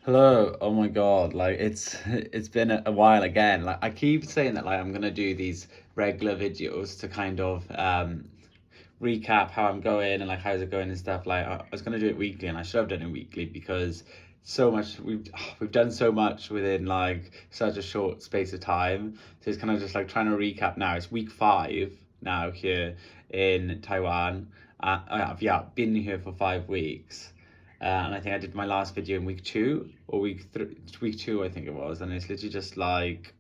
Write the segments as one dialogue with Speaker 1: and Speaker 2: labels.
Speaker 1: Hello. Oh my God. Like it's been a while again. Like I keep saying that like I'm gonna do these regular videos to kind of recap how I'm going and like how's it going and stuff. Like I was gonna do it weekly and I should have done it weekly because so much we've done so much within like such a short space of time. So it's kind of just like trying to recap now. It's week 5 now here in Taiwan. I've been here for 5 weeks. And I think I did my last video in week 2 or week 2 I think it was, and it's literally just like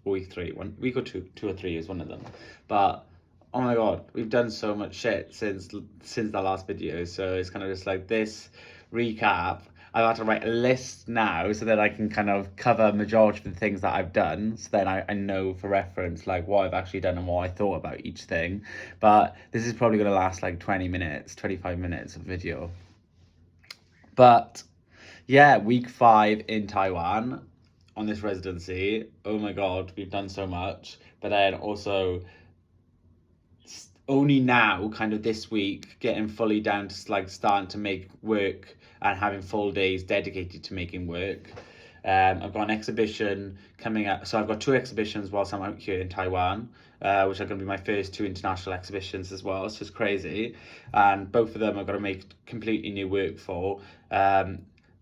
Speaker 1: week 3, 1 week or 2 or 3 is one of them. But oh my God, we've done so much shit since that last video. So it's kind of just like this recap. I've had to write a list now so that I can kind of cover majority of the things that I've done. So then I know for reference like what I've actually done and what I thought about each thing. But this is probably going to last like 20 minutes, 25 minutes of video. But yeah, week 5 in Taiwan on this residency. Oh my God, we've done so much. But then also only now, kind of this week, getting fully down to like starting to make work and having full days dedicated to making work. I've got an exhibition coming up. So I've got 2 exhibitions whilst I'm out here in Taiwan, which are going to be my first 2 international exhibitions as well. So it's crazy. And both of them I've got to make completely new work for.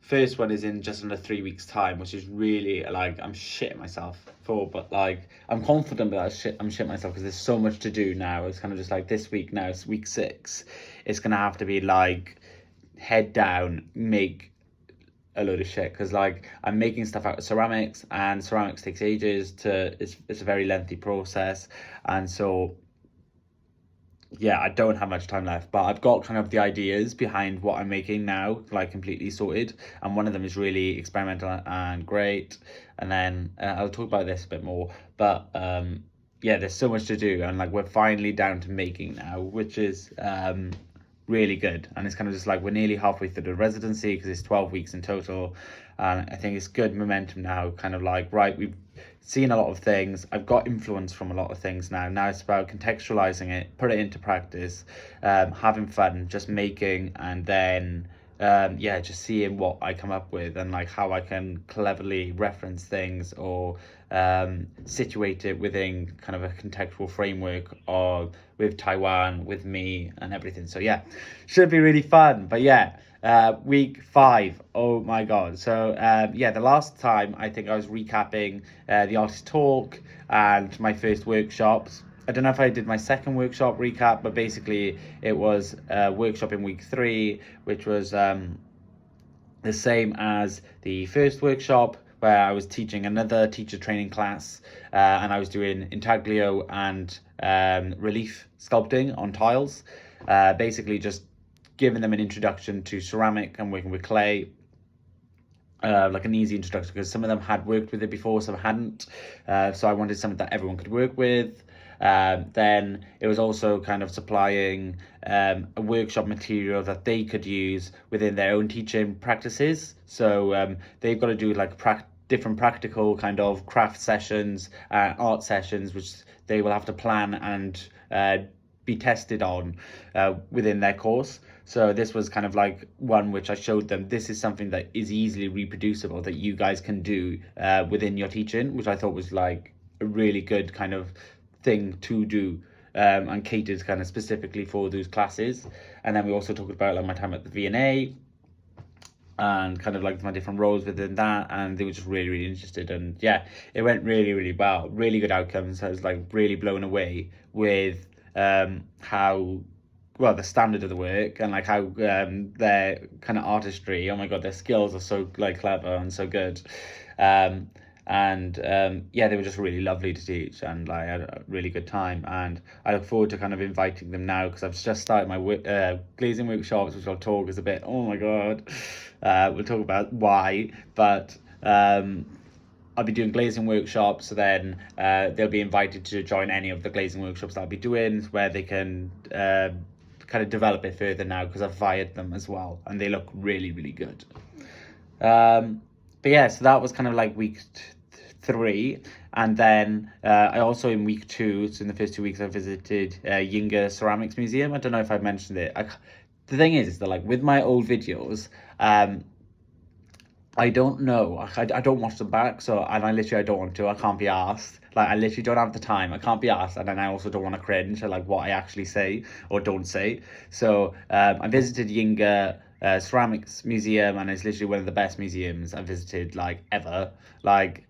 Speaker 1: First one is in just under 3 weeks time, which is really like I'm shitting myself for, but like I'm confident that I'm shitting myself because there's so much to do now. It's kind of just like this week now, it's week 6. It's gonna have to be like head down, make a load of shit because like I'm making stuff out of ceramics and ceramics takes ages to it's a very lengthy process, and so yeah, I don't have much time left, but I've got kind of the ideas behind what I'm making now, like completely sorted. And one of them is really experimental and great. And then I'll talk about this a bit more. But yeah, there's so much to do, and like we're finally down to making now, which is really good. And it's kind of just like we're nearly halfway through the residency because it's 12 weeks in total. And I think it's good momentum now, kind of like, right, we've seen a lot of things. I've got influence from a lot of things now. Now it's about contextualizing it, put it into practice, having fun, just making, and then yeah, just seeing what I come up with and like how I can cleverly reference things or situate it within kind of a contextual framework of with Taiwan, with me and everything. So yeah, should be really fun. But yeah, week 5, oh my God. So yeah, the last time I think I was recapping the artist talk and my first workshops. I don't know if I did my second workshop recap, but basically it was a workshop in week 3, which was the same as the first workshop, where I was teaching another teacher training class, and I was doing intaglio and relief sculpting on tiles, basically just giving them an introduction to ceramic and working with clay, like an easy introduction, because some of them had worked with it before, some hadn't. So I wanted something that everyone could work with. Then it was also kind of supplying a workshop material that they could use within their own teaching practices. So they've got to do like different practical kind of craft sessions, art sessions, which they will have to plan and be tested on within their course. So this was kind of like one which I showed them, this is something that is easily reproducible that you guys can do within your teaching, which I thought was like a really good kind of thing to do, and catered kind of specifically for those classes. And then we also talked about like my time at the V&A and kind of like my different roles within that, and they were just really interested. And yeah, it went really well, really good outcomes. I was like really blown away with how well the standard of the work and like how their kind of artistry, oh my God, their skills are so like clever and so good. Yeah, they were just really lovely to teach, and like, I had a really good time. And I look forward to kind of inviting them now, because I've just started my glazing workshops, which I'll talk is a bit, oh my God, we'll talk about why. But I'll be doing glazing workshops, so then they'll be invited to join any of the glazing workshops that I'll be doing, where they can kind of develop it further now, because I've hired them as well, and they look really good. But yeah, so that was kind of like week 3. And then I also in week 2, so in the first 2 weeks, I visited Yinga Ceramics Museum. I don't know if I've mentioned it. The thing is that like with my old videos, I don't know. I don't watch them back, so and I don't want to. I can't be asked. Like I literally don't have the time. I can't be asked, and then I also don't want to cringe at like what I actually say or don't say. So I visited Yinga Ceramics Museum, and it's literally one of the best museums I've visited like ever. Like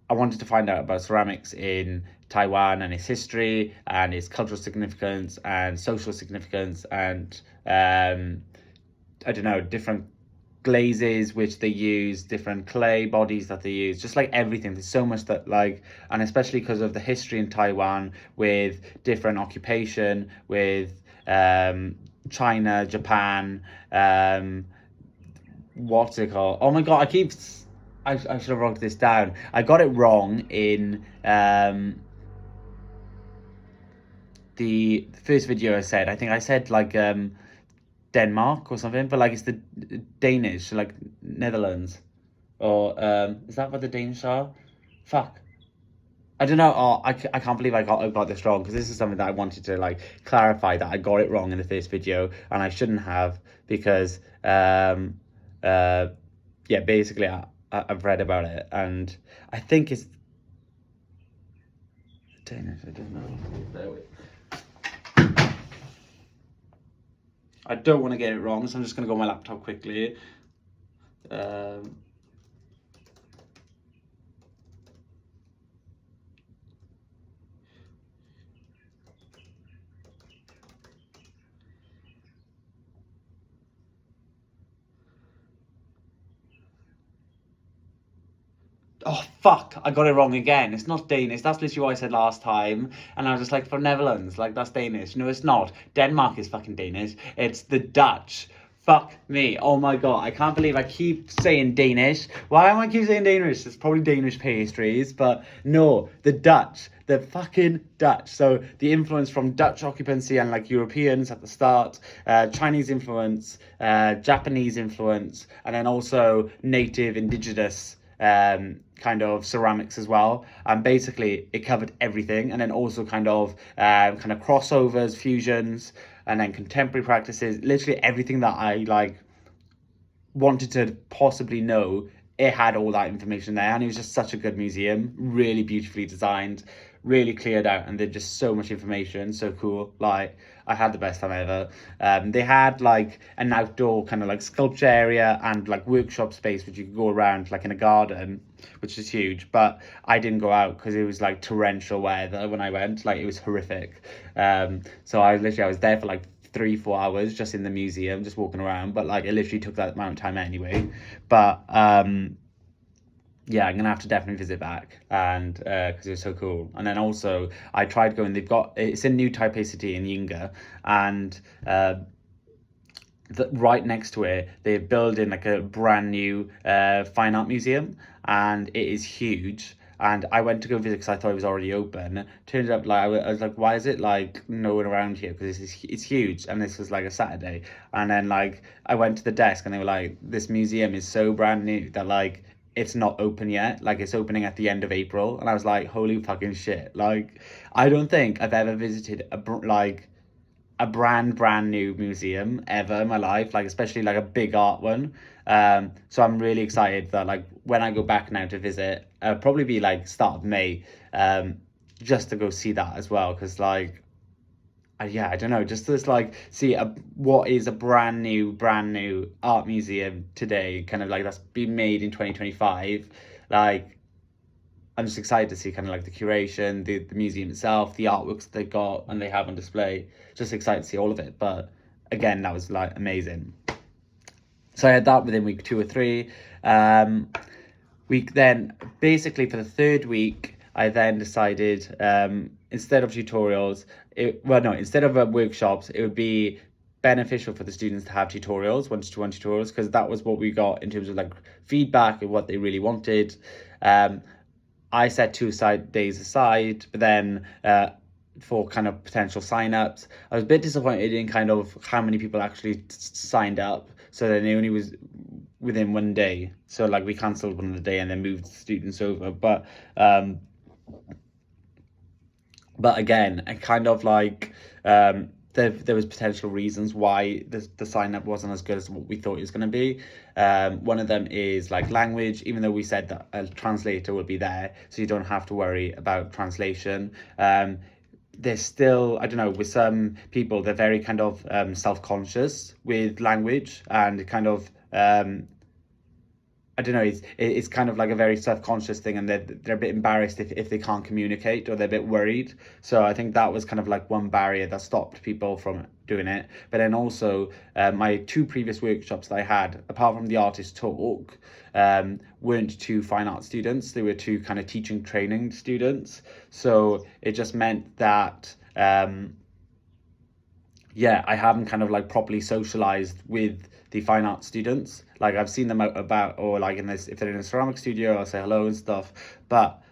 Speaker 1: I wanted to find out about ceramics in Taiwan and its history and its cultural significance and social significance and I don't know, different glazes which they use, different clay bodies that they use, just like everything. There's so much that like, and especially because of the history in Taiwan with different occupation, with China, Japan, what's it called? Oh my god, I should have wrote this down. I got it wrong in the first video I said. I think I said like Denmark or something, but like it's the Danish, like Netherlands, or is that what the Danish are? Fuck. I don't know. Oh, I can't believe I got this wrong because this is something that I wanted to like clarify that I got it wrong in the first video and I shouldn't have because yeah, basically I've read about it and I think it's Danish. I don't know. Bear with. I don't want to get it wrong, so I'm just going to go on my laptop quickly. Oh, fuck, I got it wrong again. It's not Danish. That's literally what I said last time. And I was just like, for Netherlands, like, that's Danish. No, it's not. Denmark is fucking Danish. It's the Dutch. Fuck me. Oh my god, I can't believe I keep saying Danish. Why am I keep saying Danish? It's probably Danish pastries, but no, the Dutch. The fucking Dutch. So the influence from Dutch occupancy and like Europeans at the start, Chinese influence, Japanese influence, and then also native indigenous kind of ceramics as well, and basically it covered everything, and then also kind of crossovers, fusions, and then contemporary practices, literally everything that I like wanted to possibly know. It had all that information there, and it was just such a good museum, really beautifully designed, really cleared out, and there's just so much information, so cool. Like I had the best time ever. They had like an outdoor kind of like sculpture area and like workshop space which you could go around like in a garden, which is huge, but I didn't go out because it was like torrential weather when I went. Like it was horrific. So I was there for like 3-4 hours just in the museum, just walking around, but like it literally took that amount of time anyway. But yeah, I'm gonna have to definitely visit back, and because it was so cool. And then also I tried going. It's in New Taipei City in Yinga, and right next to it they're building like a brand new fine art museum, and it is huge. And I went to go visit because I thought it was already open. Turned up like I was like, why is it like no one around here? Because it's huge, and this was like a Saturday. And then like I went to the desk, and they were like, this museum is so brand new that like it's not open yet. Like it's opening at the end of April. And I was like, holy fucking shit! Like I don't think I've ever visited a brand new museum ever in my life, like especially like a big art one. So I'm really excited that like when I go back now to visit, probably be like start of May, just to go see that as well, because like yeah, I don't know, just to like see what is a brand new art museum today, kind of like that's been made in 2025. Like I'm just excited to see kind of like the curation, the museum itself, the artworks that they got and they have on display. Just excited to see all of it. But again, that was like amazing. So I had that within week 2 or 3. Week then, basically for the third week, I then decided instead of tutorials, instead of workshops, it would be beneficial for the students to have tutorials, 1-to-1 tutorials, because that was what we got in terms of like feedback and what they really wanted. I set 2 days aside, but then for kind of potential sign-ups, I was a bit disappointed in kind of how many people actually signed up. So then it only was within 1 day. So like we cancelled one of the day and then moved students over. But again, I kind of like there was potential reasons why the sign up wasn't as good as what we thought it was going to be. One of them is like language, even though we said that a translator will be there, so you don't have to worry about translation. There's still, I don't know, with some people, they're very kind of self-conscious with language, and kind of I don't know, it's kind of like a very self-conscious thing, and they're a bit embarrassed if they can't communicate, or they're a bit worried. So I think that was kind of like one barrier that stopped people from doing it. But then also, my two previous workshops that I had, apart from the artist talk, weren't two fine art students. They were two kind of teaching training students. So it just meant that yeah, I haven't kind of like properly socialized with the fine art students. Like, I've seen them out about, or like in this, if they're in a ceramic studio, I'll say hello and stuff. But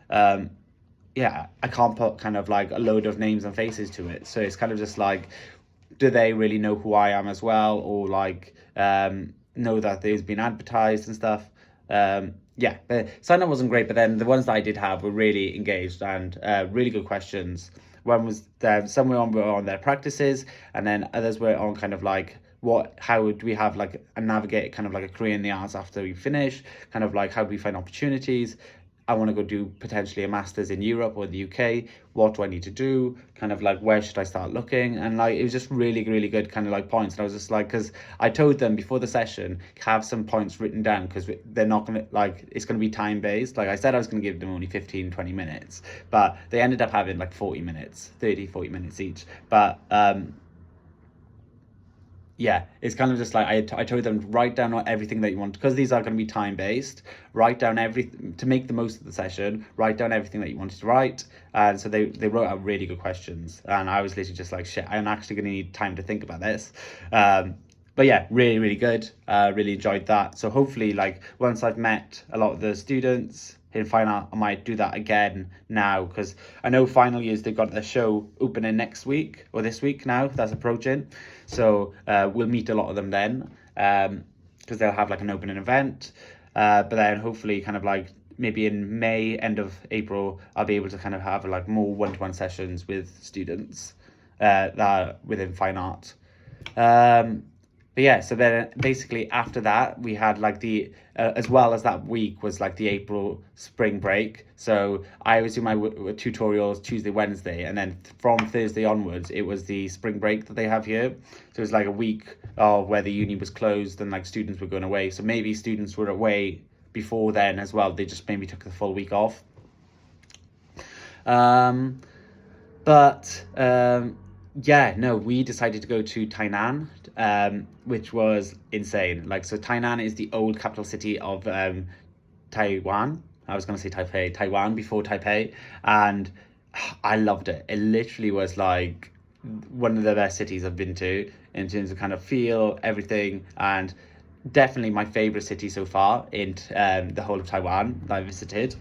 Speaker 1: yeah, I can't put kind of like a load of names and faces to it. So it's kind of just like, do they really know who I am as well, or like know that there's been advertised and stuff? Yeah, the sign up wasn't great, but then the ones that I did have were really engaged and really good questions. One was some were on their practices, and then others were on kind of like how would we have like a navigate kind of like a career in the arts after we finish, kind of like how do we find opportunities. I want to go do potentially a master's in Europe or the UK. What do I need to do? Kind of like, where should I start looking? And like, it was just really, really good kind of like points. And I was just like, because I told them before the session, have some points written down, because they're not going to, like, it's going to be time based. Like I said, I was going to give them only 15-20 minutes, but they ended up having like 40 minutes, 30-40 minutes each. But yeah, it's kind of just like I told them, write down everything that you want, because these are going to be time based. Write down everything to make the most of the session. Write down everything that you wanted to write, and so they wrote out really good questions. And I was literally just like, shit, I'm actually going to need time to think about this. But yeah, really, really good. Really enjoyed that. So hopefully, like, once I've met a lot of the students in fine art, I might do that again now, because I know final years, they've got their show opening next week, or this week now, that's approaching. So we'll meet a lot of them then, because they'll have like an opening event. But then hopefully kind of like maybe in May, end of April, I'll be able to kind of have like more one-to-one sessions with students that within fine art. But yeah, so then basically after that, we had like as well as that week was like the April spring break. So I always do my tutorials Tuesday, Wednesday, and then from Thursday onwards, it was the spring break that they have here. So it was like a week of where the uni was closed and like students were going away. So maybe students were away before then as well. They just maybe took the full week off. Yeah, no, we decided to go to Tainan, which was insane. Like, so Tainan is the old capital city of Taiwan. I was going to say Taipei, Taiwan before Taipei. And I loved it. It literally was like one of the best cities I've been to in terms of kind of feel, everything. And definitely my favorite city so far in the whole of Taiwan that I visited.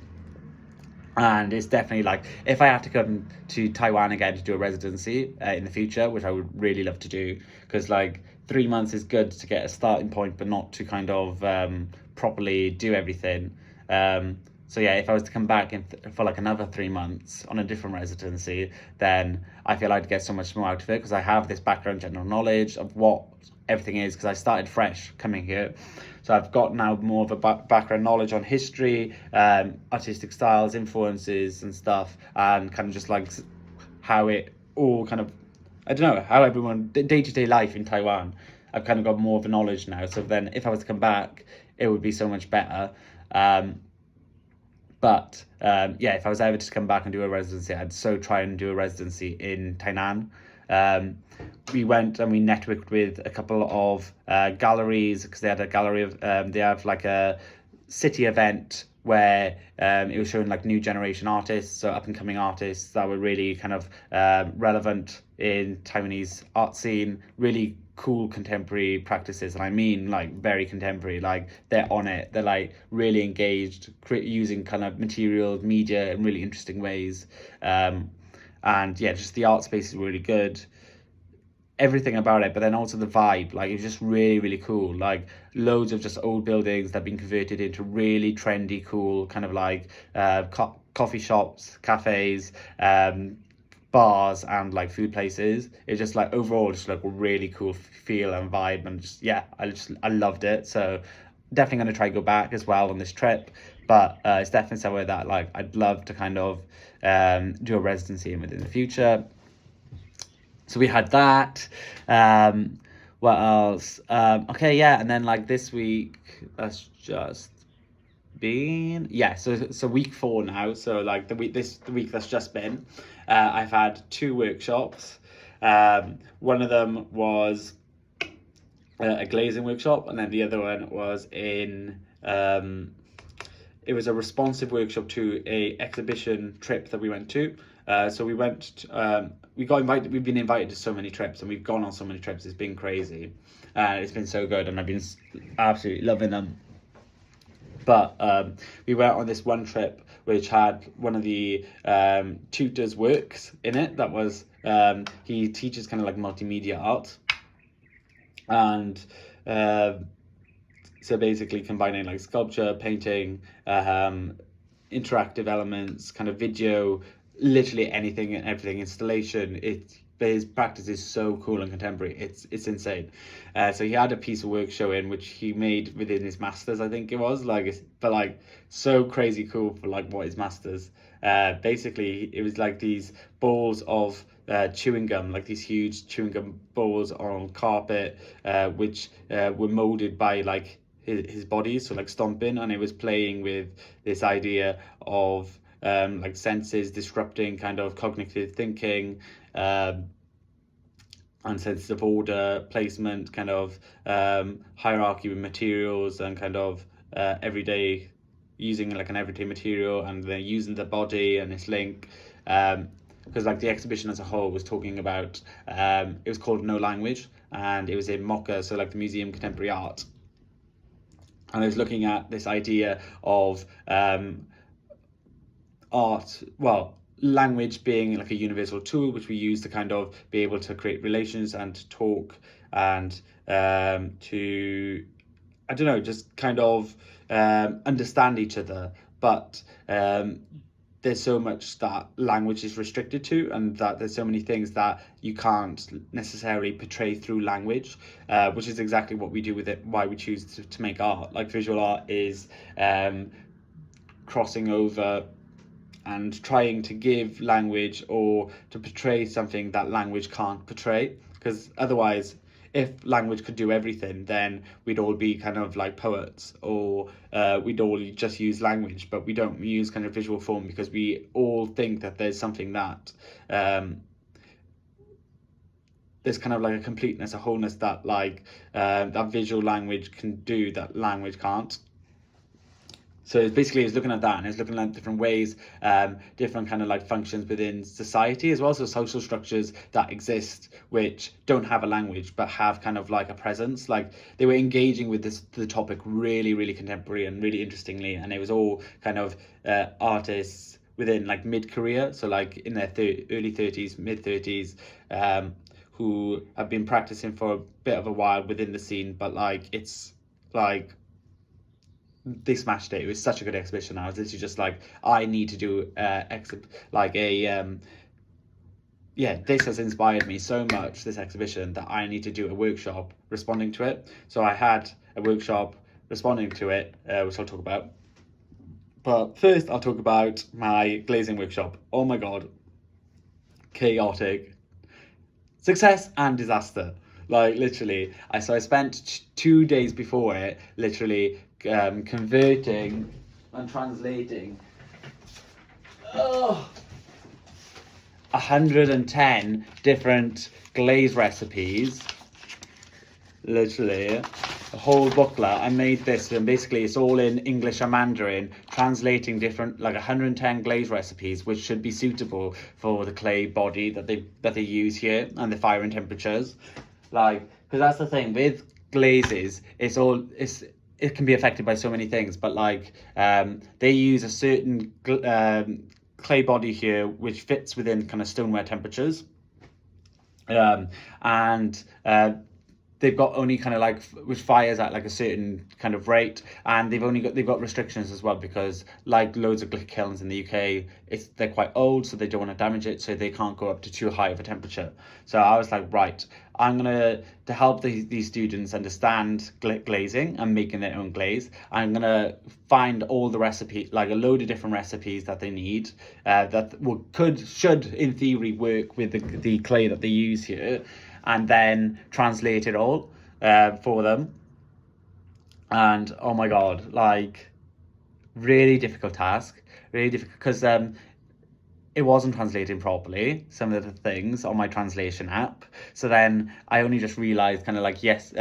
Speaker 1: And it's definitely like, if I have to come to Taiwan again to do a residency in the future, which I would really love to do, because like 3 months is good to get a starting point, but not to kind of properly do everything. So yeah, if I was to come back for like another 3 months on a different residency, then I feel I'd get so much more out of it, because I have this background, general knowledge of what everything is, because I started fresh coming here. So I've got now more of a background knowledge on history, artistic styles, influences and stuff, and kind of just like how it all kind of, I don't know, how everyone, day-to-day life in Taiwan. I've kind of got more of a knowledge now. So then if I was to come back, it would be so much better. But yeah, if I was ever to come back and do a residency, I'd so try and do a residency in Tainan. We went and we networked with a couple of galleries, because they had a gallery of they have like a city event where it was showing like new generation artists, so up and coming artists that were really kind of relevant in Taiwanese art scene, really cool contemporary practices. And I mean like very contemporary, like they're on it, they're like really engaged, using kind of materials, media in really interesting ways. And yeah, just the art space is really good, everything about it. But then also the vibe, like it's just really, really cool. Like loads of just old buildings that have been converted into really trendy, cool kind of like coffee shops, cafes, bars and like food places. It's just like overall just like a really cool feel and vibe, and just yeah, I loved it. So definitely going to try go back as well on this trip. But it's definitely somewhere that like I'd love to kind of do a residency in within the future. So we had that. What else? Okay, yeah, and then like this week, that's just been, yeah, so week 4 now. So like the week that's just been, I've had 2 workshops. One of them was a glazing workshop, and then the other one was in it was a responsive workshop to a exhibition trip that we went to. So we went, we got invited, we've been invited to so many trips, and we've gone on so many trips. It's been crazy. It's been so good, and I've been absolutely loving them. But we went on this one trip which had one of the tutor's works in it. That was, he teaches kind of like multimedia art. And so basically combining like sculpture, painting, interactive elements, kind of video, literally anything and everything, installation. His practice is so cool and contemporary. It's insane. So he had a piece of work showing which he made within his masters, I think it was, but like so crazy cool for like what his masters. Basically it was like these balls of chewing gum, like these huge chewing gum balls on carpet, which were molded by like his body, so like stomping, and it was playing with this idea of like senses disrupting kind of cognitive thinking, and sense of order, placement, kind of hierarchy with materials, and kind of everyday, using like an everyday material, and then using the body and its link. Because like the exhibition as a whole was talking about, it was called No Language, and it was in MOCA, so like the Museum of Contemporary Art. And I was looking at this idea of art, well, language being like a universal tool which we use to kind of be able to create relations and to talk, and to, I don't know, just kind of understand each other. But there's so much that language is restricted to, and that there's so many things that you can't necessarily portray through language, which is exactly what we do with it, why we choose to make art. Like visual art is crossing over and trying to give language, or to portray something that language can't portray. Because otherwise, if language could do everything, then we'd all be kind of like poets, or we'd all just use language, but we don't use kind of visual form, because we all think that there's something that there's kind of like a completeness, a wholeness that like that visual language can do that language can't. So it's basically, it's looking at that, and it's looking at different ways, different kind of like functions within society as well. So social structures that exist which don't have a language but have kind of like a presence. Like they were engaging with the topic really, really contemporary and really interestingly, and it was all kind of artists within like mid-career, so like in their early 30s, mid-30s, who have been practicing for a bit of a while within the scene, but like it's like they smashed it. It was such a good exhibition. I was literally just like, I need to do this has inspired me so much, this exhibition, that I need to do a workshop responding to it. So I had a workshop responding to it, which I'll talk about. But first I'll talk about my glazing workshop. Oh my god, chaotic, success and disaster. Like literally, I spent 2 days before it literally converting and translating 110 different glaze recipes. Literally a whole booklet. I made this, and basically it's all in English and Mandarin, translating different like 110 glaze recipes which should be suitable for the clay body that they use here, and the fire and temperatures. Like, because that's the thing with glazes, it can be affected by so many things, but like they use a certain clay body here which fits within kind of stoneware temperatures, and they've got only kind of like with fires at like a certain kind of rate, and they've got restrictions as well, because like loads of kilns in the UK, they're quite old, so they don't want to damage it, so they can't go up to too high of a temperature. So I was like, right, I'm gonna, to help these students understand glazing and making their own glaze, I'm gonna find all the recipes, like a load of different recipes that they need, that should in theory work with the clay that they use here, and then translate it all for them. And oh my god, like, really difficult task, really difficult, because it wasn't translating properly, some of the things on my translation app. So then I only just realized kind of like, yes,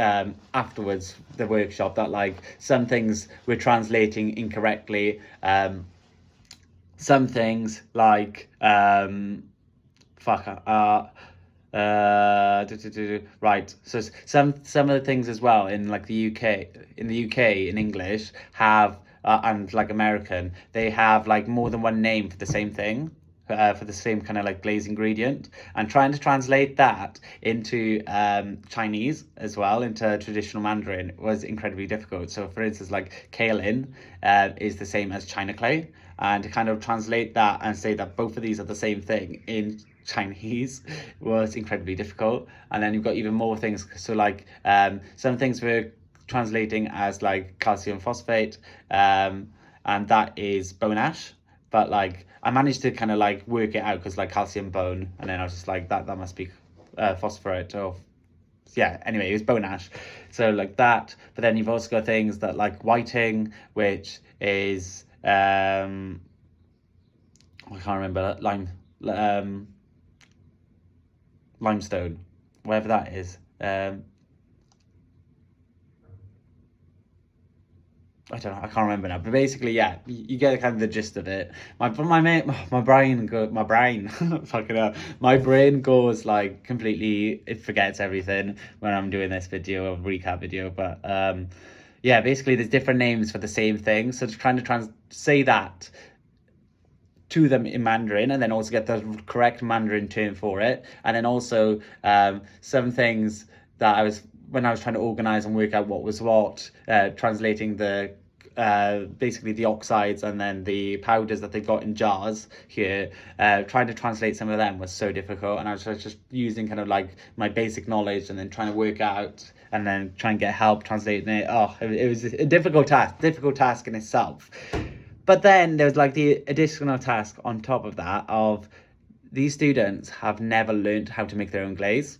Speaker 1: afterwards, the workshop, that like some things were translating incorrectly. Some things like right, so some of the things as well in like the UK in English have and like American, they have like more than one name for the same thing, for the same kind of like glaze ingredient, and trying to translate that into Chinese as well, into traditional Mandarin, was incredibly difficult. So for instance, like kaolin is the same as China clay, and to kind of translate that and say that both of these are the same thing in Chinese was incredibly difficult. And then you've got even more things, so like some things were translating as like calcium phosphate, and that is bone ash, but like I managed to kind of like work it out, because like calcium bone, and then I was just like, that must be phosphorate, or yeah, anyway, it was bone ash. So like that. But then you've also got things that like whiting, which is I can't remember, limestone, whatever that is. I don't know, I can't remember now, but basically, yeah, you get kind of the gist of it. My brain, fucking hell, my brain goes like completely, it forgets everything when I'm doing this video, a recap video. But yeah, basically, there's different names for the same thing, so just trying to say that to them in Mandarin, and then also get the correct Mandarin term for it, and then also some things that when I was trying to organize and work out what was what, translating the basically the oxides and then the powders that they got in jars here, trying to translate some of them was so difficult, and I was just using kind of like my basic knowledge and then trying to work out and then try and get help translating it. It was a difficult task in itself. But then there was like the additional task on top of that of these students have never learned how to make their own glaze.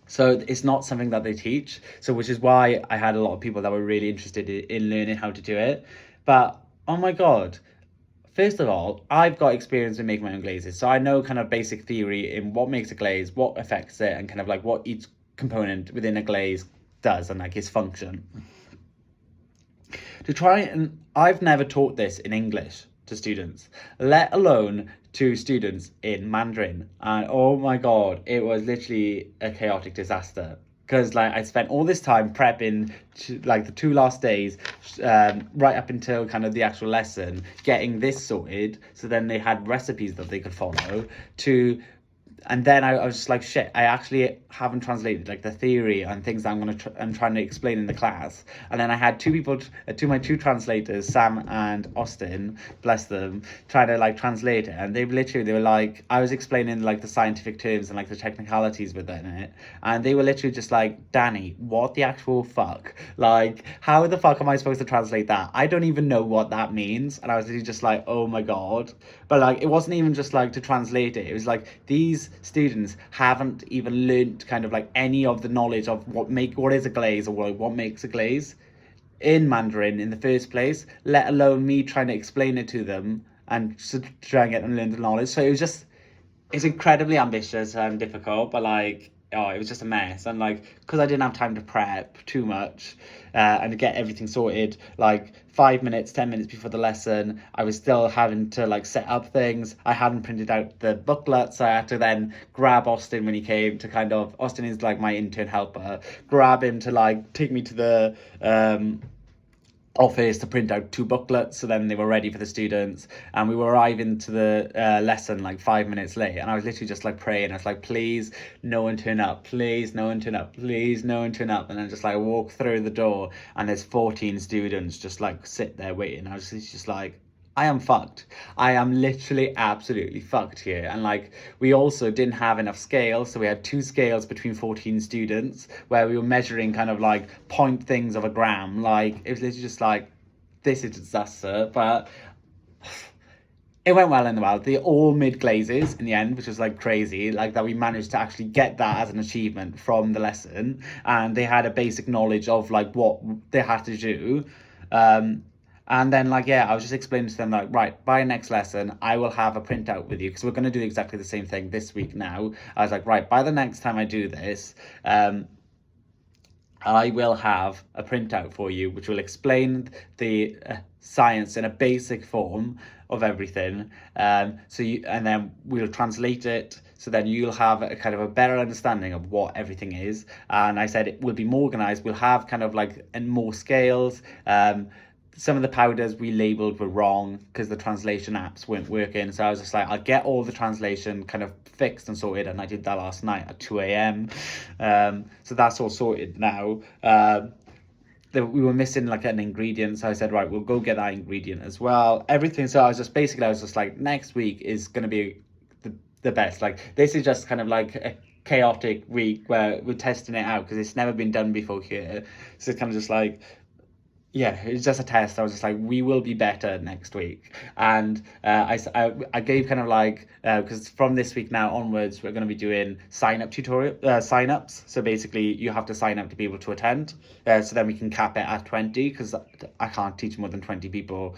Speaker 1: So it's not something that they teach. So which is why I had a lot of people that were really interested in learning how to do it. But oh my God, first of all, I've got experience in making my own glazes. So I know kind of basic theory in what makes a glaze, what affects it, and kind of like what each component within a glaze does and like its function. I've never taught this in English to students, let alone to students in Mandarin. And oh my God, it was literally a chaotic disaster. Because like I spent all this time prepping like the 2 last days, right up until kind of the actual lesson, getting this sorted. So then they had recipes that they could follow to. And then I was just like, shit, I actually haven't translated like the theory and things that I'm trying to explain in the class. And then I had my two translators, Sam and Austin, bless them, trying to like translate it. And they were like, I was explaining like the scientific terms and like the technicalities within it. And they were literally just like, Danny, what the actual fuck? Like, how the fuck am I supposed to translate that? I don't even know what that means. And I was literally just like, oh my God. But like, it wasn't even just like to translate it. It was like, these students haven't even learned kind of like any of the knowledge of what is a glaze or what makes a glaze in Mandarin in the first place, let alone me trying to explain it to them and try and get them to learn the knowledge. So it's incredibly ambitious and difficult, but like, it was just a mess. And like, because I didn't have time to prep too much and to get everything sorted, like 5 minutes, 10 minutes before the lesson, I was still having to like set up things. I hadn't printed out the booklet, so I had to then grab Austin when he came to kind of, Austin is like my intern helper, grab him to like take me to the office to print out 2 booklets, so then they were ready for the students, and we were arriving to the lesson like 5 minutes late, and I was literally just like praying. I was like, please no one turn up, please no one turn up, please no one turn up. And then just like walk through the door and there's 14 students just like sit there waiting. I was just like, I am fucked. I am literally absolutely fucked here. And like, we also didn't have enough scales, so we had 2 scales between 14 students where we were measuring kind of like point things of a gram. Like, it was literally just like, this is a disaster. But it went well in the world. They all made glazes in the end, which was like crazy, like that we managed to actually get that as an achievement from the lesson, and they had a basic knowledge of like what they had to do. And then, like, yeah, I was just explaining to them, like, right, by next lesson, I will have a printout with you, because we're going to do exactly the same thing this week now. I was like, right, by the next time I do this, I will have a printout for you, which will explain the science in a basic form of everything. And then we'll translate it, so then you'll have a kind of a better understanding of what everything is. And I said it will be more organized. We'll have kind of like more scales. Some of the powders we labeled were wrong because the translation apps weren't working. So I was just like, I'll get all the translation kind of fixed and sorted. And I did that last night at 2 a.m. So that's all sorted now. We were missing like an ingredient. So I said, right, we'll go get that ingredient as well. Everything. So I was just like, next week is going to be the best. Like, this is just kind of like a chaotic week where we're testing it out because it's never been done before here. So it's kind of just like, yeah, it's just a test. I was just like, we will be better next week. And I gave kind of like, because from this week now onwards, we're going to be doing sign-ups. So basically, you have to sign up to be able to attend. So then we can cap it at 20, because I can't teach more than 20 people.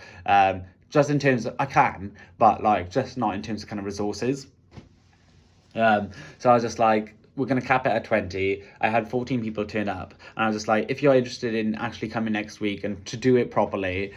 Speaker 1: Just in terms of, I can, but like, just not in terms of kind of resources. So I was just like, we're going to cap it at 20. I had 14 people turn up, and I was just like, if you're interested in actually coming next week and to do it properly,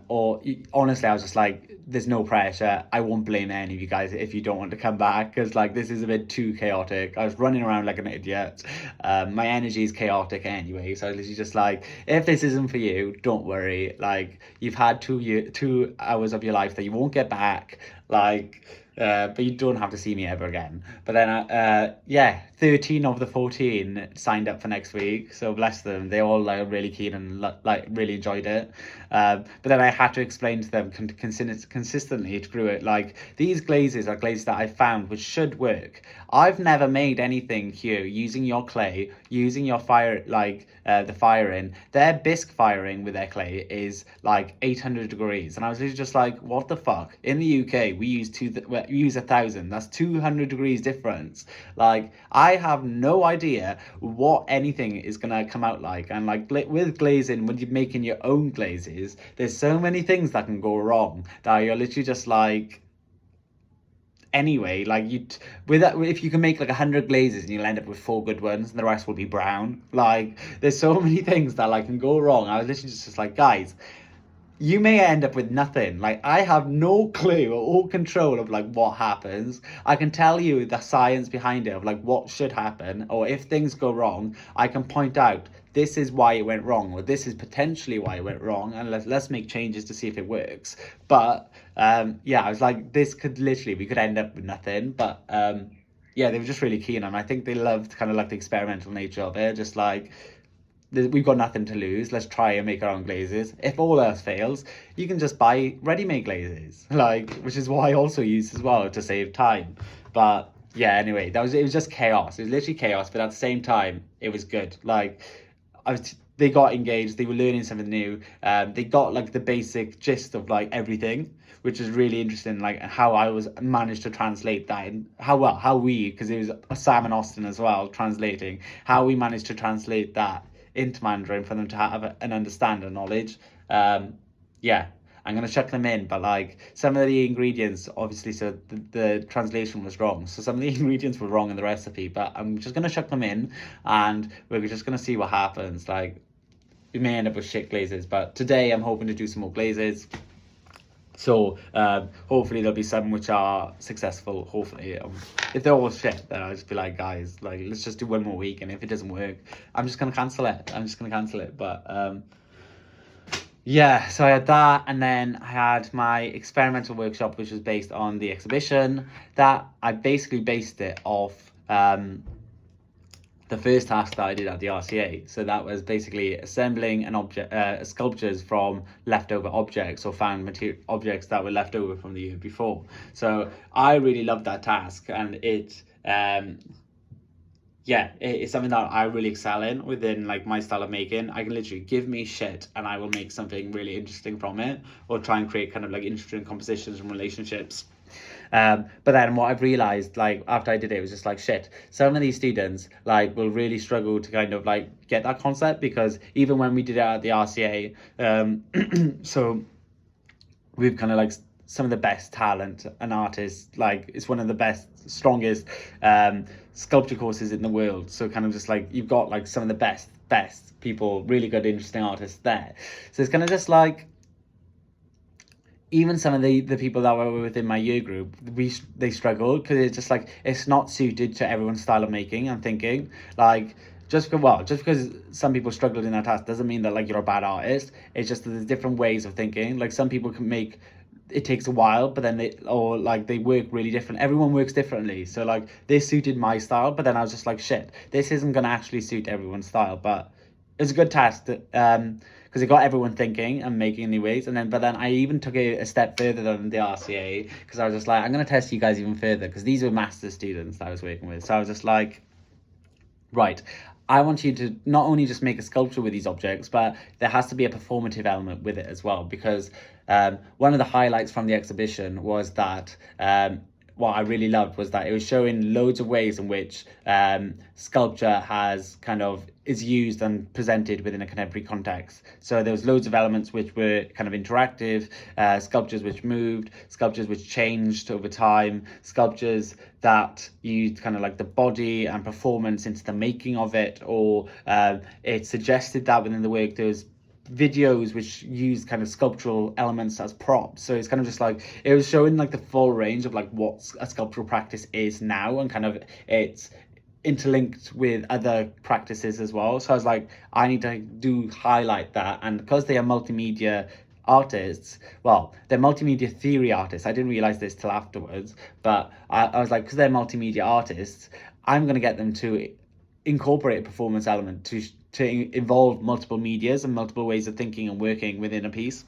Speaker 1: or honestly, I was just like, there's no pressure. I won't blame any of you guys if you don't want to come back, because like, this is a bit too chaotic. I was running around like an idiot. My energy is chaotic anyway, so I was literally just like, if this isn't for you, don't worry. Like, you've had 2 hours of your life that you won't get back. Like, but you don't have to see me ever again. But then, 13 of the 14 signed up for next week. So bless them. They all like really keen and like really enjoyed it. But then I had to explain to them consistently through it, like, these glazes are glazes that I found which should work. I've never made anything here using your clay, using your fire, like the firing. Their bisque firing with their clay is like 800 degrees. And I was literally just like, what the fuck? In the UK, we use 1,000. That's 200 degrees difference. Like, I have no idea what anything is gonna come out like. And like, with glazing, when you're making your own glazes, there's so many things that can go wrong that you're literally just like, anyway, like, if you can make like 100 glazes and you'll end up with 4 good ones and the rest will be brown. Like, there's so many things that like can go wrong. I was literally just like, guys, you may end up with nothing. Like, I have no clue or control of like what happens. I can tell you the science behind it of like what should happen, or if things go wrong, I can point out this is why it went wrong, or this is potentially why it went wrong, and let's make changes to see if it works. But I was like, we could end up with nothing. But they were just really keen, and I think they loved kind of like the experimental nature of it. Just like, we've got nothing to lose, let's try and make our own glazes. If all else fails, you can just buy ready-made glazes, like, which is what I also use as well to save time. But yeah, anyway, it was just chaos. It was literally chaos, but at the same time, it was good. Like, they got engaged, they were learning something new. They got like the basic gist of like everything, which is really interesting, like how I managed to translate that, and how we, because it was Sam and Austin as well translating, how we managed to translate that into Mandarin for them to have an understanding knowledge. I'm gonna chuck them in, but like, some of the ingredients, obviously, so the translation was wrong, so some of the ingredients were wrong in the recipe, but I'm just gonna chuck them in and we're just gonna see what happens. Like, we may end up with shit glazes, but today I'm hoping to do some more glazes. So hopefully there'll be some which are successful. Hopefully, if they're all shit, then I'll just be like, guys, like, let's just do one more week, and if it doesn't work, I'm just gonna cancel it. But Yeah, so I had that, and then I had my experimental workshop, which was based on the exhibition. That I basically based it off the first task that I did at the RCA. So that was basically assembling an object, sculptures from leftover objects or found material objects that were left over from the year before. So I really loved that task, and it's something that I really excel in within like my style of making. I can literally give me shit and I will make something really interesting from it, or try and create kind of like interesting compositions and relationships. But then what I've realized, like after I did it, was just like shit. Some of these students like will really struggle to kind of like get that concept, because even when we did it at the RCA, so we've kind of like some of the best talent and artists. Like it's one of the best, strongest sculpture courses in the world. So kind of just like you've got like some of the best people, really good, interesting artists there. So it's kind of just like even some of the people that were within my year group, they struggled because it's just like it's not suited to everyone's style of making and thinking. Like just because some people struggled in that task doesn't mean that like you're a bad artist. It's just that there's different ways of thinking. Like some people can make it takes a while, but then they work really different. Everyone works differently. So like this suited my style, but then I was just like shit, this isn't gonna actually suit everyone's style. But it was a good test, because it got everyone thinking and making new ways. But then I even took it a step further than the RCA, because I was just like, I'm going to test you guys even further, because these were master students that I was working with. So I was just like, right, I want you to not only just make a sculpture with these objects, but there has to be a performative element with it as well. Because one of the highlights from the exhibition was that what I really loved was that it was showing loads of ways in which sculpture has kind of is used and presented within a contemporary context. So there was loads of elements which were kind of interactive, sculptures which moved, sculptures which changed over time, sculptures that used kind of like the body and performance into the making of it, or it suggested that within the work there was videos which use kind of sculptural elements as props. So it's kind of just like it was showing like the full range of like what a sculptural practice is now, and kind of it's interlinked with other practices as well. So I was like, I need to highlight that. And because they are multimedia artists, well, they're multimedia theory artists. I didn't realize this till afterwards, but I was like, because they're multimedia artists, I'm going to get them to incorporate a performance element to involve multiple medias and multiple ways of thinking and working within a piece.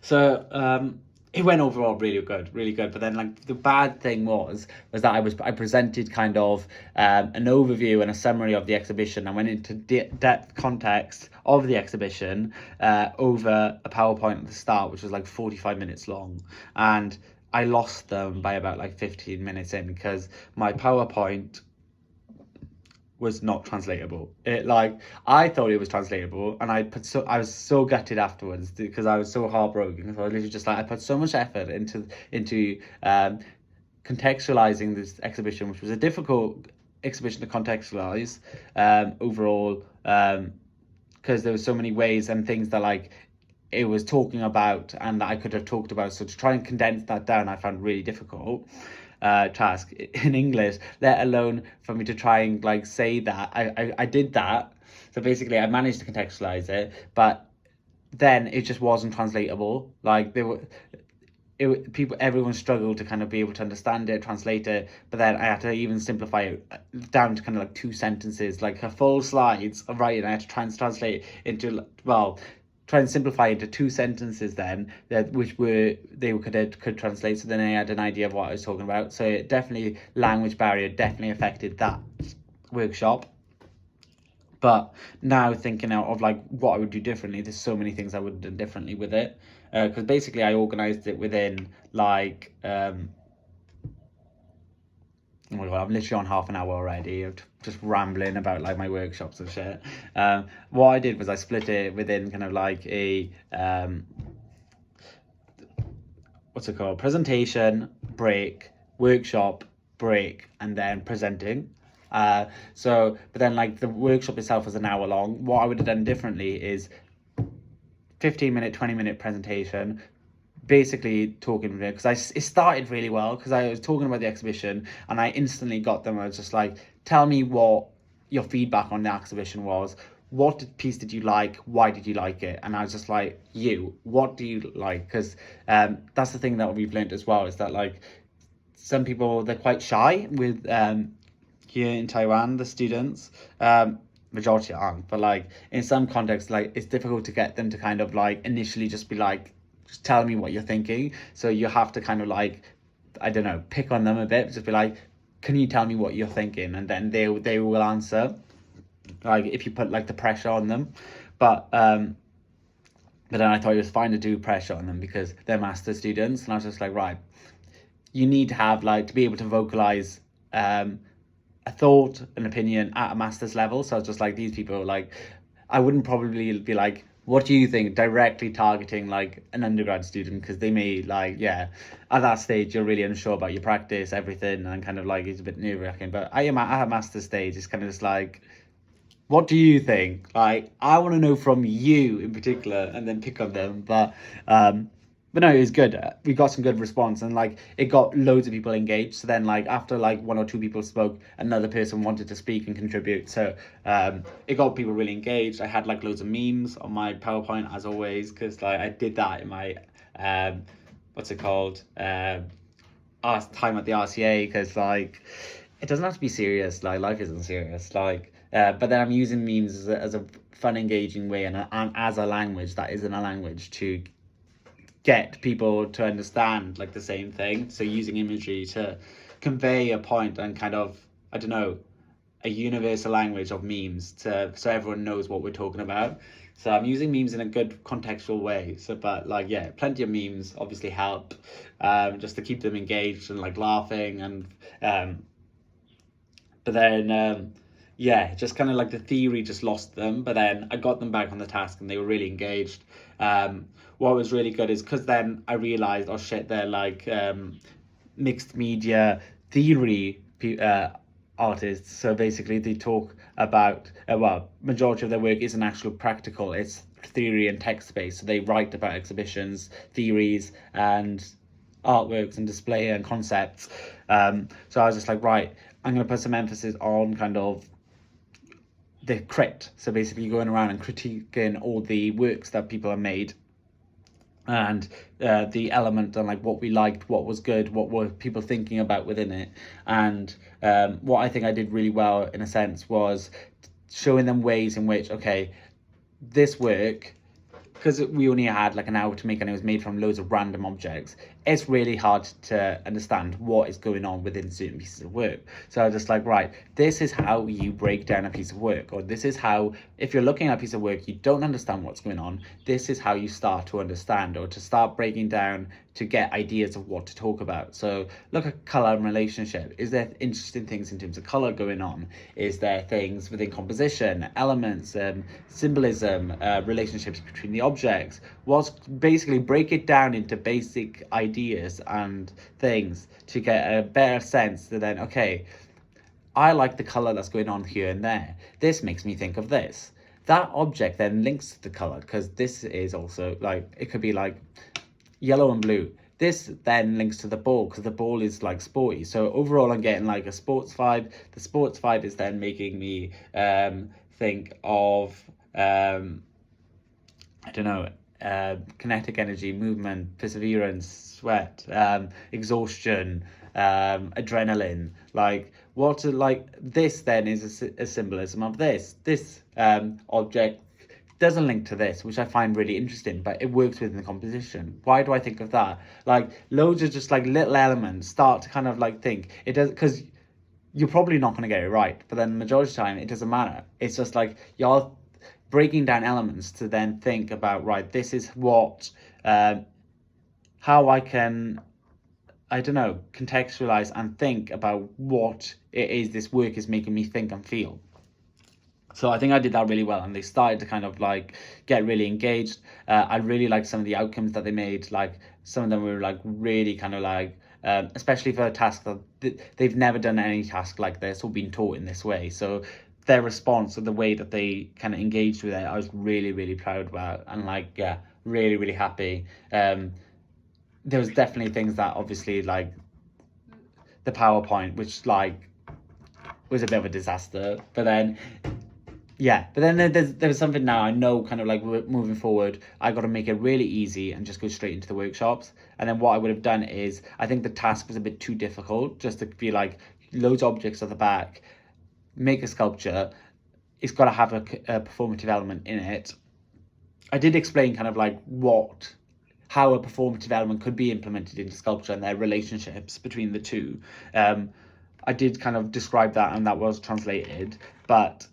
Speaker 1: So it went overall really good. But then like the bad thing was that I presented kind of an overview and a summary of the exhibition. I went into depth context of the exhibition over a PowerPoint at the start, which was like 45 minutes long, and I lost them by about like 15 minutes in, because my PowerPoint was not translatable. It like I thought it was translatable, and I was so gutted afterwards because I was so heartbroken. So I literally just like I put so much effort into contextualizing this exhibition, which was a difficult exhibition to contextualize overall, because there were so many ways and things that like it was talking about and that I could have talked about. So to try and condense that down, I found really difficult task in English, let alone for me to try and like say that. I did that. So basically I managed to contextualize it, but then it just wasn't translatable. Like everyone struggled to kind of be able to understand it, translate it, but then I had to even simplify it down to kind of like 2 sentences, like a full slides of writing. I had to try and translate into, well, try and simplify into 2 sentences then, which could translate. So then I had an idea of what I was talking about. So it definitely, language barrier definitely affected that workshop. But now thinking out of like what I would do differently, there's so many things I would have done differently with it, because basically I organized it within like oh my god, I'm literally on half an hour already of just rambling about like my workshops and shit. What I did was I split it within kind of like a what's it called? Presentation, break, workshop, break, and then presenting. But then like the workshop itself was an hour long. What I would have done differently is 15-minute, 20-minute presentation, basically talking with it, because it started really well because I was talking about the exhibition and I instantly got them. I was just like, tell me what your feedback on the exhibition was. what piece did you like? Why did you like it? And I was just like, what do you like? Because that's the thing that we've learned as well, is that like some people, they're quite shy with here in Taiwan, the students. Majority aren't, but like in some contexts, like it's difficult to get them to kind of like initially just be like, just tell me what you're thinking. So you have to kind of like, I don't know, pick on them a bit, just be like, can you tell me what you're thinking? And then they will answer, like if you put like the pressure on them. But then I thought it was fine to do pressure on them because they're master students, and I was just like, right, you need to have like to be able to vocalize a thought, an opinion at a master's level. So I was just like, these people, like, I wouldn't probably be like, what do you think, directly targeting like an undergrad student, because they may like, yeah, at that stage you're really unsure about your practice, everything, and kind of like it's a bit nerve-wracking. But I am at a master's stage, it's kind of just like, what do you think? Like, I want to know from you in particular, and then pick on them. But no, it was good. We got some good response, and like it got loads of people engaged. So then, like after like one or two people spoke, another person wanted to speak and contribute. So it got people really engaged. I had like loads of memes on my PowerPoint as always, because like I did that in my what's it called, time at the RCA, because like it doesn't have to be serious. Like life isn't serious. Like but then I'm using memes as a fun, engaging way, and as a language that isn't a language, to get people to understand like the same thing. So using imagery to convey a point, and kind of, I don't know, a universal language of memes, to so everyone knows what we're talking about. So I'm using memes in a good contextual way. So, but like, yeah, plenty of memes obviously help, just to keep them engaged and like laughing. And but then yeah, just kind of like the theory just lost them, but then I got them back on the task and they were really engaged. What was really good is because then I realized, oh shit, they're like mixed media theory artists. So basically they talk about, well, majority of their work isn't actual practical, it's theory and text based. So they write about exhibitions, theories, and artworks and display and concepts. So I was just like, right, I'm going to put some emphasis on kind of the crit. So basically going around and critiquing all the works that people have made, and the element, and like what we liked, what was good, what were people thinking about within it. And what I think I did really well in a sense was showing them ways in which, okay, this work, because we only had like an hour to make and it was made from loads of random objects, it's really hard to understand what is going on within certain pieces of work. So I was just like, right, this is how you break down a piece of work, or this is how, if you're looking at a piece of work, you don't understand what's going on, this is how you start to understand, or to start breaking down, to get ideas of what to talk about. So look at color and relationship. Is there interesting things in terms of color going on? Is there things within composition, elements, symbolism, relationships between the objects? What's basically, break it down into basic ideas and things to get a better sense that then, okay, I like the color that's going on here and there. This makes me think of this. That object then links to the color, because this is also like, it could be like yellow and blue. This then links to the ball, because the ball is like sporty. So overall I'm getting like a sports vibe. The sports vibe is then making me think of I don't know, kinetic energy, movement, perseverance, sweat, exhaustion, adrenaline. Like what, like this then is a symbolism of this object doesn't link to this, which I find really interesting, but it works within the composition. Why do I think of that? Like loads of just like little elements start to kind of like think it does, because you're probably not going to get it right, but then the majority of the time it doesn't matter. It's just like you're breaking down elements to then think about, right, this is what how I can, I don't know, contextualize and think about what it is this work is making me think and feel. So I think I did that really well, and they started to kind of like get really engaged. I really liked some of the outcomes that they made. Like some of them were like really kind of like, especially for a task that they've never done any task like this or been taught in this way. So their response or the way that they kind of engaged with it, I was really, really proud about, and like, yeah, really, really happy. There was definitely things that obviously like the PowerPoint, which like was a bit of a disaster, but then yeah, but then there was something now I know kind of like moving forward, I got to make it really easy and just go straight into the workshops. And then what I would have done is, I think the task was a bit too difficult just to be like loads of objects at the back, make a sculpture. It's got to have a performative element in it. I did explain kind of like how a performative element could be implemented into sculpture and their relationships between the two. I did kind of describe that, and that was translated, but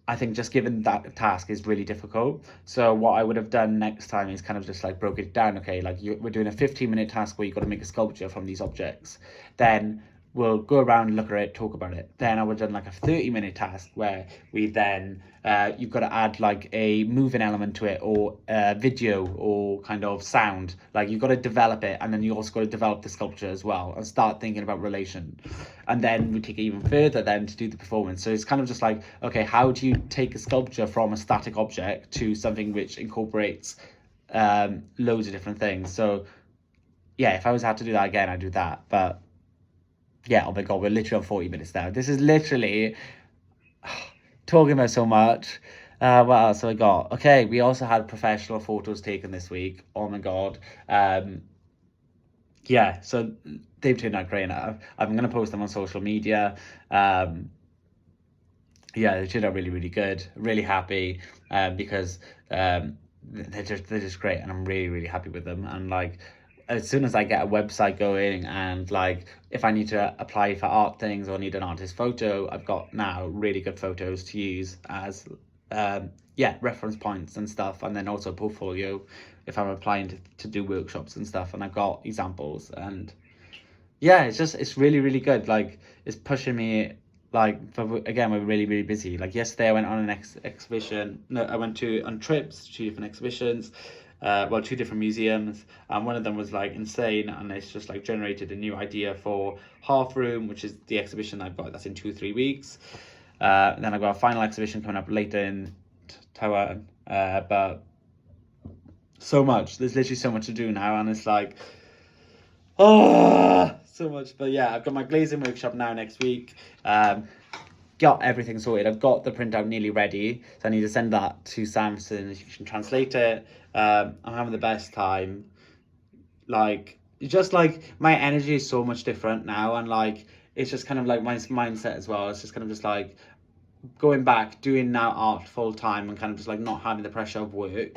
Speaker 1: I think just given that task is really difficult. So what I would have done next time is kind of just like broke it down. Okay, like we're doing a 15-minute task where you've got to make a sculpture from these objects. Then we'll go around, look at it, talk about it. Then I would have done like a 30-minute task where we then you've got to add like a moving element to it, or video, or kind of sound. Like you've got to develop it, and then you also got to develop the sculpture as well and start thinking about relation. And then we take it even further then to do the performance. So it's kind of just like, okay, how do you take a sculpture from a static object to something which incorporates loads of different things? So yeah, if I was had to do that again, I'd do that. But yeah, oh my god, we're literally on 40 minutes now. This is literally talking about so much. What else have I got? Okay, we also had professional photos taken this week. Oh my god. Yeah, so they've turned out great. I'm going to post them on social media. Yeah, they turned out really, really good. Really happy because they're just great, and I'm really, really happy with them. And like, as soon as I get a website going, and like if I need to apply for art things or need an artist photo, I've got now really good photos to use as yeah, reference points and stuff, and then also a portfolio if I'm applying to do workshops and stuff, and I've got examples. And yeah, it's really, really good. Like, it's pushing me, like, again, we're really, really busy. Like yesterday I went on an exhibition. No, I went on trips to 2 different exhibitions, well, 2 different museums, and one of them was like insane, and it's just like generated a new idea for Half Room, which is the exhibition I've got that's in 2-3 weeks. Then I've got a final exhibition coming up later in Taiwan, but so much, there's literally so much to do now, and it's like, oh, so much. But yeah, I've got my glazing workshop now next week. Got everything sorted. I've got the printout nearly ready, so I need to send that to Sam so he can translate it. I'm having the best time. Like, it's just like my energy is so much different now, and like it's just kind of like my mindset as well. It's just kind of just like going back, doing now art full time, and kind of just like not having the pressure of work.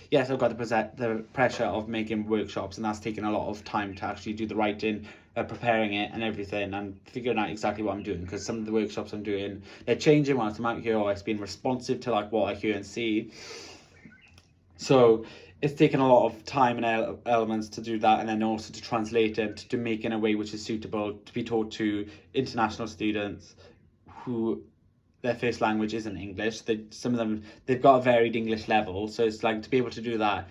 Speaker 1: Yes, I've got the pressure of making workshops, and that's taken a lot of time to actually do the writing, preparing it and everything, and figuring out exactly what I'm doing, because some of the workshops I'm doing, they're changing whilst I'm out here, or it's been responsive to like what I hear and see. So it's taken a lot of time and elements to do that, and then also to translate it, to make it in a way which is suitable to be taught to international students who their first language isn't English. Some of them, they've got a varied English level, so it's like to be able to do that,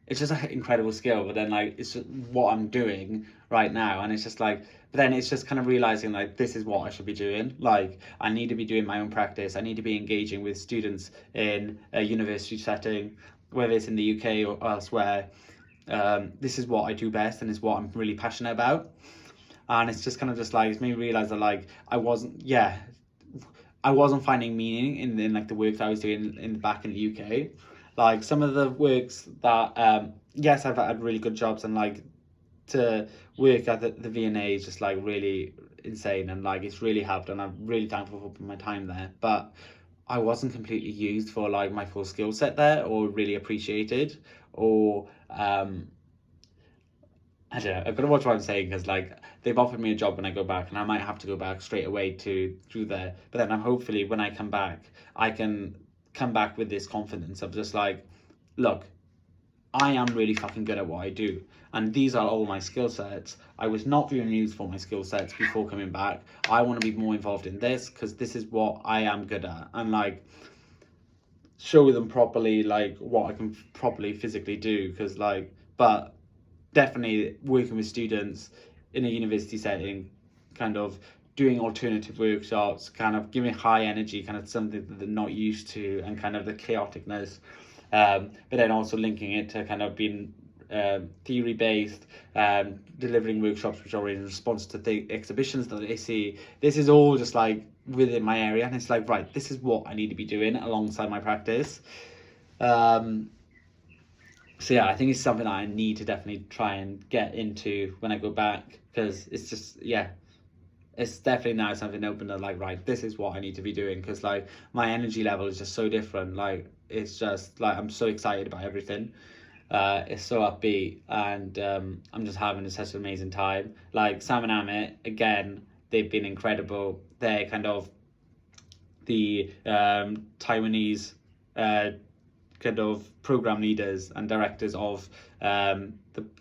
Speaker 1: it's just an incredible skill. But then like it's just what I'm doing right now, and it's just like, but then it's just kind of realizing like this is what I should be doing. Like, I need to be doing my own practice. I need to be engaging with students in a university setting, whether it's in the UK or elsewhere. This is what I do best, and is what I'm really passionate about. And it's just kind of just like, it's made me realize that like I wasn't finding meaning in like the work that I was doing back in the UK. Like some of the works that yes, I've had really good jobs, and like to work at the V&A is just like really insane, and like it's really helped, and I'm really thankful for my time there. But I wasn't completely used for like my full skill set there, or really appreciated, or I don't know. I've got to watch what I'm saying, because like they've offered me a job when I go back, and I might have to go back straight away to do there. But then I'm hopefully when I come back, I can come back with this confidence of just like, look, I am really fucking good at what I do, and these are all my skill sets. I was not being used for my skill sets before coming back. I want to be more involved in this, because this is what I am good at, and like show them properly like what I can properly physically do, because like, but definitely working with students in a university setting, kind of doing alternative workshops, kind of giving high energy, kind of something that they're not used to, and kind of the chaoticness, but then also linking it to kind of being theory based, delivering workshops which are in response to the exhibitions that they see. This is all just like within my area, and it's like, right, this is what I need to be doing alongside my practice. So yeah, I think it's something that I need to definitely try and get into when I go back, because it's just, yeah, it's definitely now something open to like, right, this is what I need to be doing, because like my energy level is just so different. Like it's just like I'm so excited about everything. It's so upbeat, and I'm just having such an amazing time. Like Sam and Amit, again, they've been incredible. They're kind of the Taiwanese kind of program leaders and directors of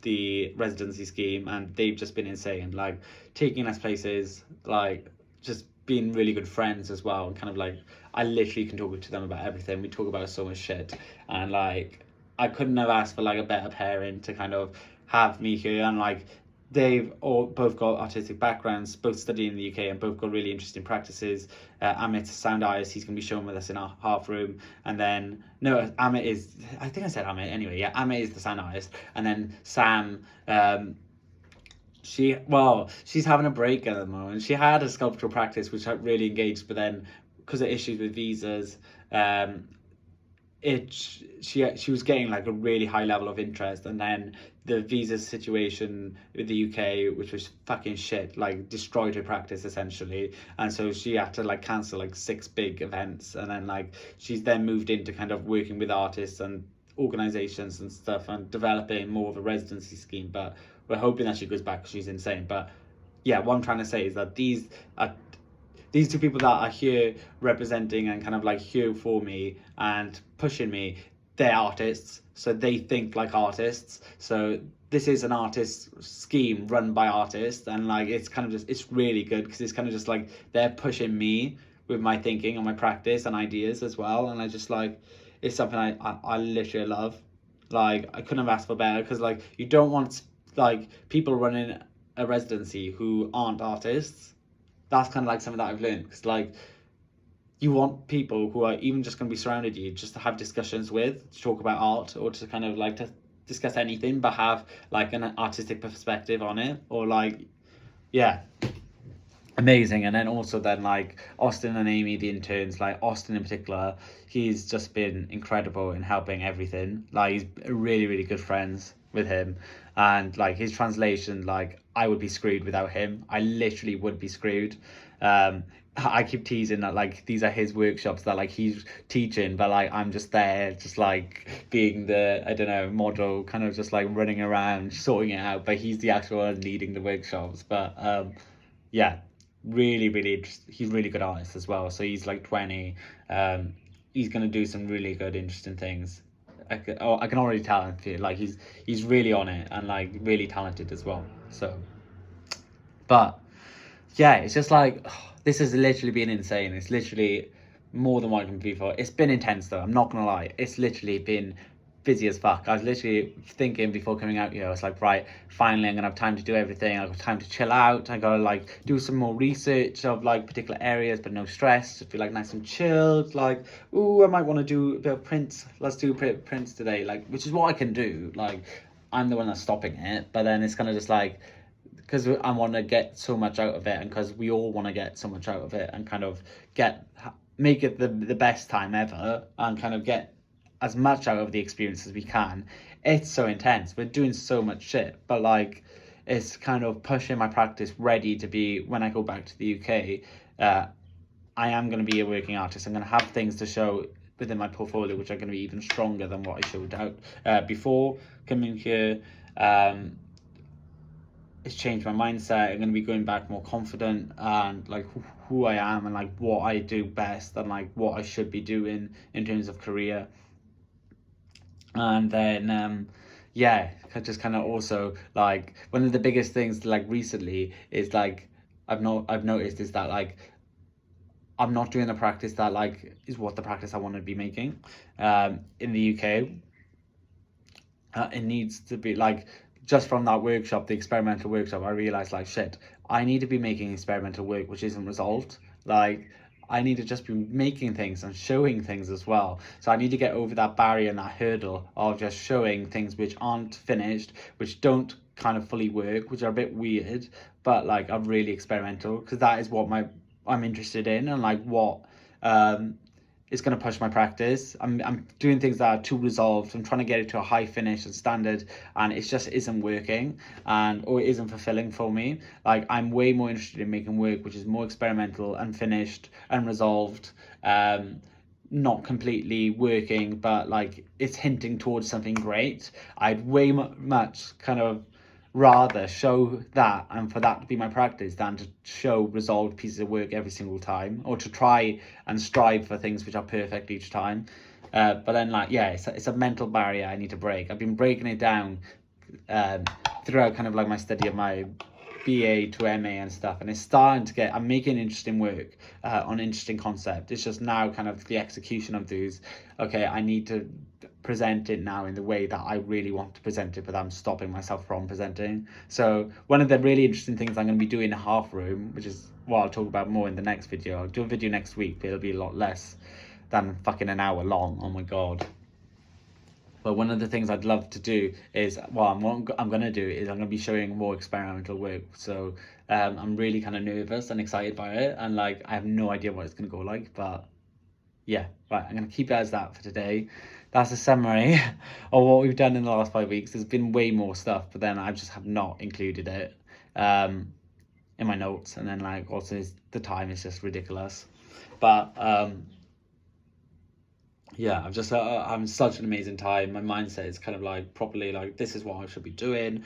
Speaker 1: the residency scheme, and they've just been insane, like taking us places, like just being really good friends as well, and kind of like I literally can talk to them about everything. We talk about so much shit, and like I couldn't have asked for like a better pairing to kind of have me here. And like they've both got artistic backgrounds, both studying in the UK, and both got really interesting practices. Amit's a sound artist, he's going to be showing with us in our half room. And then, no, Amit is, I think I said Amit anyway, yeah, Amit is the sound artist. And then Sam, she's having a break at the moment. She had a sculptural practice which I really engaged, but then because of issues with visas, she was getting like a really high level of interest, and then the visa situation with the UK, which was fucking shit, like destroyed her practice essentially. And so she had to like cancel like 6 big events, and then like she's then moved into kind of working with artists and organizations and stuff, and developing more of a residency scheme. But we're hoping that she goes back, because she's insane. But yeah, what I'm trying to say is that these two people that are here representing and kind of like here for me and pushing me, they're artists, so they think like artists. So this is an artist scheme run by artists, and like it's kind of just, it's really good, because it's kind of just like they're pushing me with my thinking and my practice and ideas as well. And I just like, it's something I literally love. Like I couldn't have asked for better, because like you don't want like people running a residency who aren't artists. That's kind of like something that I've learned, because like you want people who are even just going to be surrounded you, just to have discussions with, to talk about art, or to kind of like to discuss anything, but have like an artistic perspective on it. Or like, yeah, amazing. And then also then like Austin and Amy, the interns, like Austin in particular, he's just been incredible in helping everything. Like he's really good friends with him, and like his translation, like I would be screwed without him. I literally would be screwed. I keep teasing that like these are his workshops that like he's teaching, but like I'm just there, just like being the, I don't know, model, kind of just like running around sorting it out, but he's the actual one leading the workshops. But yeah, really interesting. He's really good artist as well, so he's like 20. He's gonna do some really good interesting things. I can already tell and feel like he's really on it, and like really talented as well. So, but yeah, it's just like this has literally been insane. It's literally more than what I can be for. It's been intense though, I'm not gonna lie. It's literally been busy as fuck. I was literally thinking before coming out here, I was like, right, finally I'm gonna have time to do everything. I've got time to chill out. I gotta like do some more research of like particular areas, but no stress. Just feel like nice and chilled. Like, ooh, I might want to do a bit of prints. Let's do a bit of prints today. Like, which is what I can do. Like, I'm the one that's stopping it. But then it's kind of just like, because I want to get so much out of it, and because we all want to get so much out of it, and kind of make it the best time ever, and kind of get as much out of the experience as we can. It's so intense. We're doing so much shit, but like it's kind of pushing my practice ready to be, when I go back to the UK, I am going to be a working artist. I'm going to have things to show within my portfolio which are going to be even stronger than what I showed out before coming here. It's changed my mindset. I'm going to be going back more confident, and like who I am, and like what I do best, and like what I should be doing in terms of career. And then yeah, just kind of also like one of the biggest things like recently is like I've noticed is that like I'm not doing the practice that like is what the practice I want to be making in the UK. It needs to be like, just from that workshop, the experimental workshop, I realized like shit, I need to be making experimental work which isn't resolved. Like I need to just be making things and showing things as well. So I need to get over that barrier and that hurdle of just showing things which aren't finished, which don't kind of fully work, which are a bit weird, but like are really experimental, because that is what I'm interested in, and like what is going to push my practice. I'm doing things that are too resolved. I'm trying to get it to a high finish and standard, and it just isn't working, or it isn't fulfilling for me. Like, I'm way more interested in making work which is more experimental, unfinished, unresolved, not completely working, but like it's hinting towards something great. I'd way much kind of rather show that, and for that to be my practice, than to show resolved pieces of work every single time, or to try and strive for things which are perfect each time. But then, like, yeah, it's a mental barrier I need to break. I've been breaking it down throughout kind of like my study of my BA to MA and stuff, and it's starting to get, I'm making interesting work on interesting concept. It's just now kind of the execution of these. Okay, I need to present it now in the way that I really want to present it, but I'm stopping myself from presenting. So one of the really interesting things I'm going to be doing in a half room, which is what I'll talk about more in the next video. I'll do a video next week, but it'll be a lot less than fucking an hour long. Oh my god. But one of the things I'd love to do is, what I'm going to do is I'm going to be showing more experimental work. So I'm really kind of nervous and excited by it, and like I have no idea what it's going to go like, but yeah, right, I'm going to keep it as that for today. That's a summary of what we've done in the last 5 weeks. There's been way more stuff, but then I just have not included it in my notes. And then like also the time is just ridiculous. But yeah, I'm just having such an amazing time. My mindset is kind of like properly like, this is what I should be doing.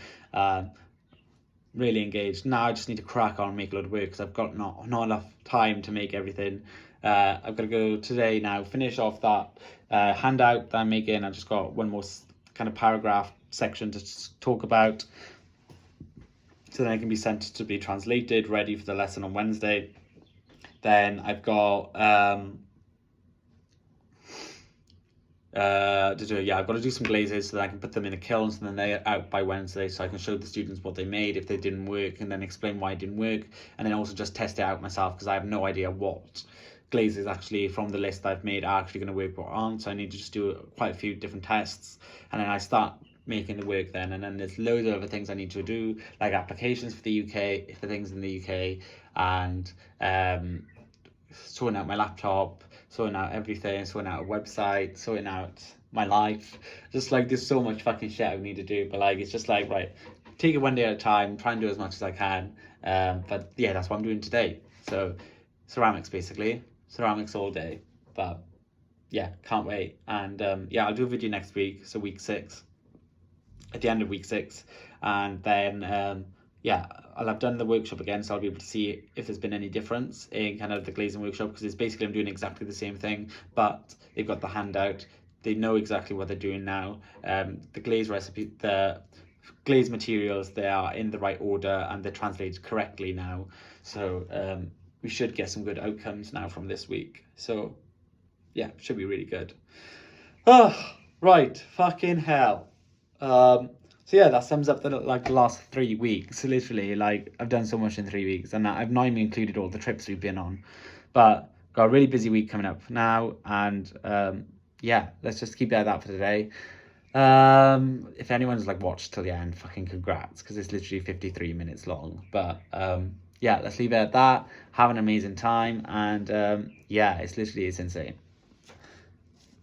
Speaker 1: Really engaged. Now I just need to crack on and make a lot of work, because I've got not enough time to make everything. I've got to go today now, finish off that handout that I'm making. I've just got one more kind of paragraph section to talk about, so then it can be sent to be translated, ready for the lesson on Wednesday. Then I've got I've got to do some glazes so that I can put them in the kilns, and then they're out by Wednesday, so I can show the students what they made if they didn't work, and then explain why it didn't work, and then also just test it out myself, because I have no idea what glazes actually from the list I've made are actually going to work or aren't. So I need to just do quite a few different tests, and then I start making the work then. And then there's loads of other things I need to do, like applications for the UK, for things in the UK, and sorting out my laptop, sorting out everything, sorting out a website, sorting out my life. Just like, there's so much fucking shit I need to do, but like it's just like, right, take it one day at a time, try and do as much as I can. But yeah, that's what I'm doing today. So ceramics, basically ceramics all day. But yeah, can't wait. And yeah, I'll do a video next week, so week 6, at the end of week 6, and then yeah, I'll have done the workshop again, so I'll be able to see if there's been any difference in kind of the glazing workshop, because it's basically, I'm doing exactly the same thing, but they've got the handout, they know exactly what they're doing now. The glaze recipe, the glaze materials, they are in the right order and they're translated correctly now. So we should get some good outcomes now from this week. So yeah, should be really good. Oh, right, fucking hell. So yeah, that sums up the last 3 weeks. Literally, like, I've done so much in 3 weeks, and I've not even included all the trips we've been on. But got a really busy week coming up now, and yeah, let's just keep it at that for today. If anyone's like watched till the end, fucking congrats, because it's literally 53 minutes long. But yeah, let's leave it at that. Have an amazing time, and yeah, it's insane.